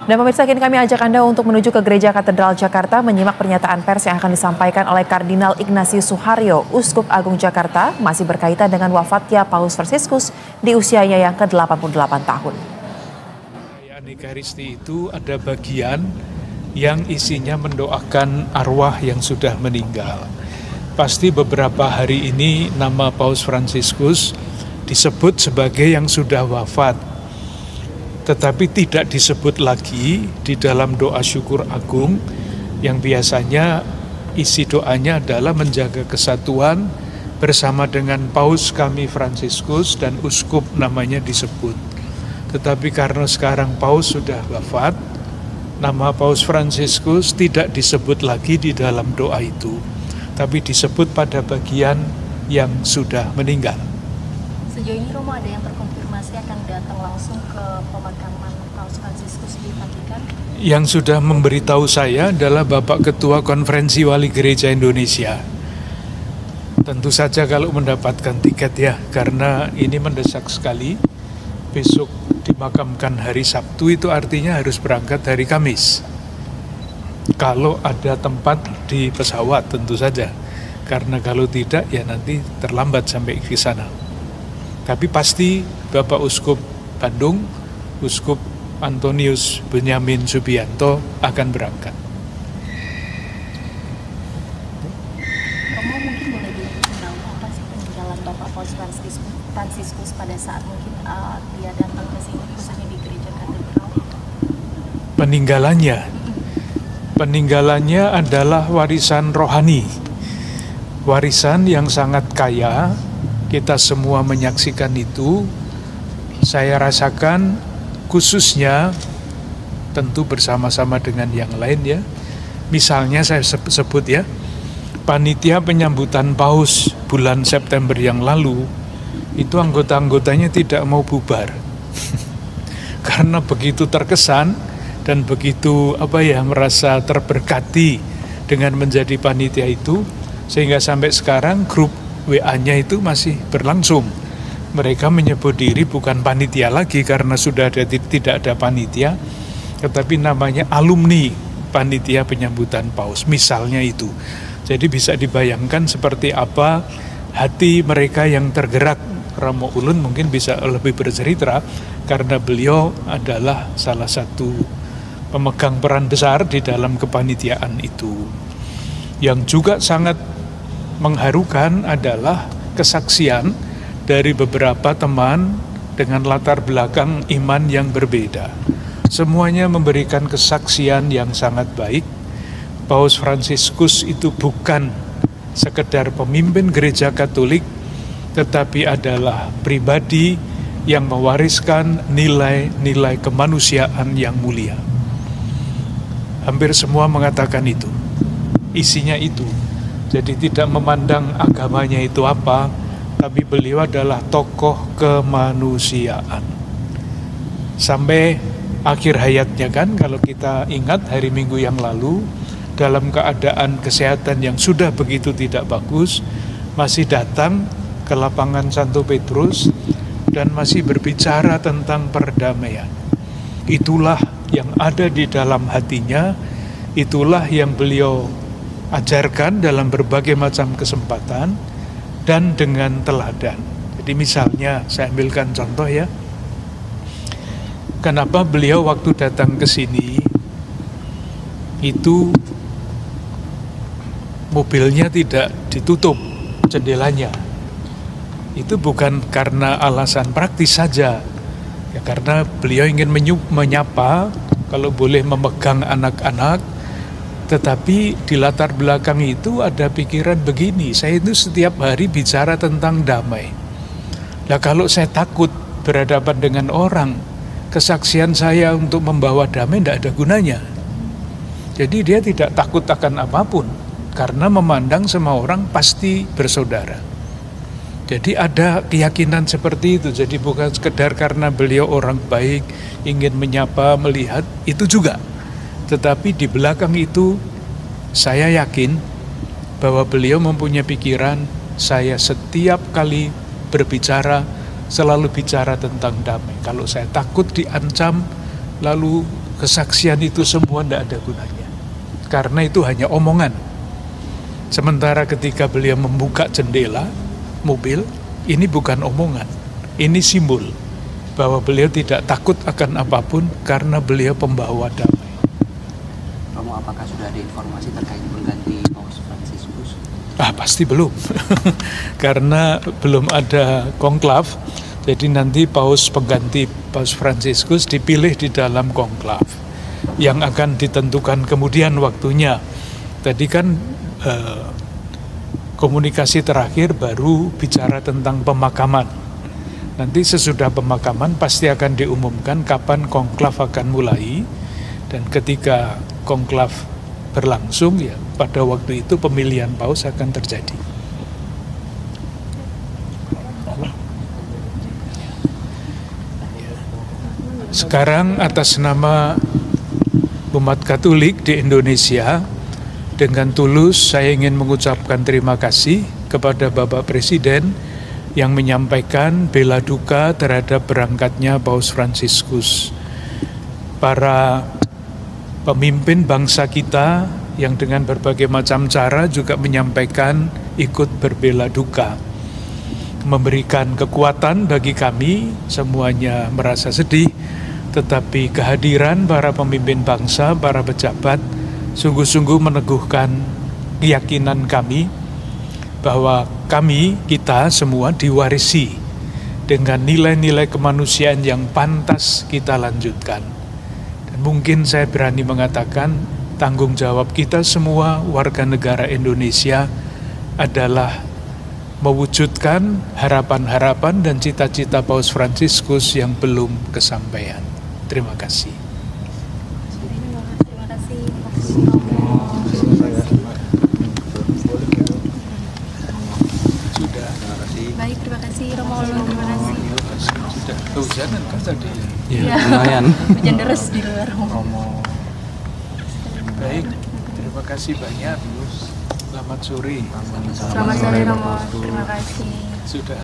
Dan pemirsa, kini kami ajak Anda untuk menuju ke Gereja Katedral Jakarta menyimak pernyataan pers yang akan disampaikan oleh Kardinal Ignatius Suharyo, Uskup Agung Jakarta, masih berkaitan dengan wafatnya Paus Fransiskus di usianya yang ke-88 tahun. Perayaan Ekaristi itu ada bagian yang isinya mendoakan arwah yang sudah meninggal. Pasti beberapa hari ini nama Paus Fransiskus disebut sebagai yang sudah wafat. Tetapi tidak disebut lagi di dalam doa syukur agung yang biasanya isi doanya adalah menjaga kesatuan bersama dengan Paus kami Fransiskus dan Uskup namanya disebut. Tetapi karena sekarang Paus sudah wafat, nama Paus Fransiskus tidak disebut lagi di dalam doa itu, tapi disebut pada bagian yang sudah meninggal. Sejauh ini Romo ada yang terkonfirmasi akan datang langsung ke pemakaman Paus Fransiskus di Vatikan? Yang sudah memberitahu saya adalah Bapak Ketua Konferensi Wali Gereja Indonesia. Tentu saja kalau mendapatkan tiket ya, karena ini mendesak sekali. Besok dimakamkan hari Sabtu, itu artinya harus berangkat hari Kamis. Kalau ada tempat di pesawat tentu saja, karena kalau tidak ya nanti terlambat sampai ke sana. Tapi pasti Bapak Uskup Bandung, Uskup Antonius Benyamin Subianto akan berangkat. Romo mungkin boleh diberitahu apa sih peninggalan Bapak Paus Fransiskus pada saat mungkin dia datang ke sini, khususnya di Gereja Katedral? Peninggalannya adalah warisan rohani, warisan yang sangat kaya. Kita semua menyaksikan itu. Saya rasakan khususnya tentu bersama-sama dengan yang lain ya. Misalnya saya sebut ya, panitia penyambutan Paus bulan September yang lalu, itu anggota-anggotanya tidak mau bubar. Karena begitu terkesan dan begitu merasa terberkati dengan menjadi panitia itu, sehingga sampai sekarang grup WA-nya itu masih berlangsung. Mereka menyebut diri bukan panitia lagi karena sudah tidak ada panitia, tetapi namanya alumni panitia penyambutan Paus, misalnya itu. Jadi bisa dibayangkan seperti apa hati mereka yang tergerak. Romo Ulun mungkin bisa lebih bercerita karena beliau adalah salah satu pemegang peran besar di dalam kepanitiaan itu. Yang juga sangat mengharukan adalah kesaksian dari beberapa teman dengan latar belakang iman yang berbeda. Semuanya memberikan kesaksian yang sangat baik. Paus Fransiskus itu bukan sekedar pemimpin gereja Katolik, tetapi adalah pribadi yang mewariskan nilai-nilai kemanusiaan yang mulia. Hampir semua mengatakan itu, isinya itu. Jadi tidak memandang agamanya itu apa, tapi beliau adalah tokoh kemanusiaan. Sampai akhir hayatnya kan, kalau kita ingat hari Minggu yang lalu, dalam keadaan kesehatan yang sudah begitu tidak bagus, masih datang ke lapangan Santo Petrus dan masih berbicara tentang perdamaian. Itulah yang ada di dalam hatinya, itulah yang beliau ajarkan dalam berbagai macam kesempatan dan dengan teladan. Jadi misalnya saya ambilkan contoh ya, kenapa beliau waktu datang ke sini itu mobilnya tidak ditutup jendelanya. Itu bukan karena alasan praktis saja, ya karena beliau ingin menyapa, kalau boleh memegang anak-anak. Tetapi di latar belakang itu ada pikiran begini, saya itu setiap hari bicara tentang damai. Nah kalau saya takut berhadapan dengan orang, kesaksian saya untuk membawa damai tidak ada gunanya. Jadi dia tidak takut akan apapun, karena memandang semua orang pasti bersaudara. Jadi ada keyakinan seperti itu, jadi bukan sekedar karena beliau orang baik, ingin menyapa, melihat, itu juga. Tetapi di belakang itu saya yakin bahwa beliau mempunyai pikiran, saya setiap kali berbicara selalu bicara tentang damai. Kalau saya takut diancam, lalu kesaksian itu semua tidak ada gunanya. Karena itu hanya omongan. Sementara ketika beliau membuka jendela mobil, ini bukan omongan, ini simbol bahwa beliau tidak takut akan apapun karena beliau pembawa damai. Romo, apakah sudah ada informasi terkait pengganti Paus Fransiskus? Pasti belum, karena belum ada konklav. Jadi nanti Paus pengganti Paus Fransiskus dipilih di dalam konklav yang akan ditentukan kemudian waktunya. Tadi kan komunikasi terakhir baru bicara tentang pemakaman. Nanti sesudah pemakaman pasti akan diumumkan kapan konklav akan mulai, dan ketika konklav berlangsung ya pada waktu itu pemilihan Paus akan terjadi. Sekarang atas nama umat Katolik di Indonesia, dengan tulus saya ingin mengucapkan terima kasih kepada Bapak Presiden yang menyampaikan bela duka terhadap berangkatnya Paus Fransiskus. Para pemimpin bangsa kita yang dengan berbagai macam cara juga menyampaikan ikut berbela duka, memberikan kekuatan bagi kami. Semuanya merasa sedih, tetapi kehadiran para pemimpin bangsa, para pejabat sungguh-sungguh meneguhkan keyakinan kami bahwa kita semua diwarisi dengan nilai-nilai kemanusiaan yang pantas kita lanjutkan. Dan mungkin saya berani mengatakan tanggung jawab kita semua warga negara Indonesia adalah mewujudkan harapan-harapan dan cita-cita Paus Fransiskus yang belum kesampaian. Terima kasih. Terima kasih. Sudah. Baik, terima kasih Romo. Terima kasih. Sudah. Kehujanan kan tadi? Ya. Lumayan. Hujan deras di luar Romo. Baik, terima kasih banyak. Selamat sore. Selamat sore Romo. Terima kasih. Sudah.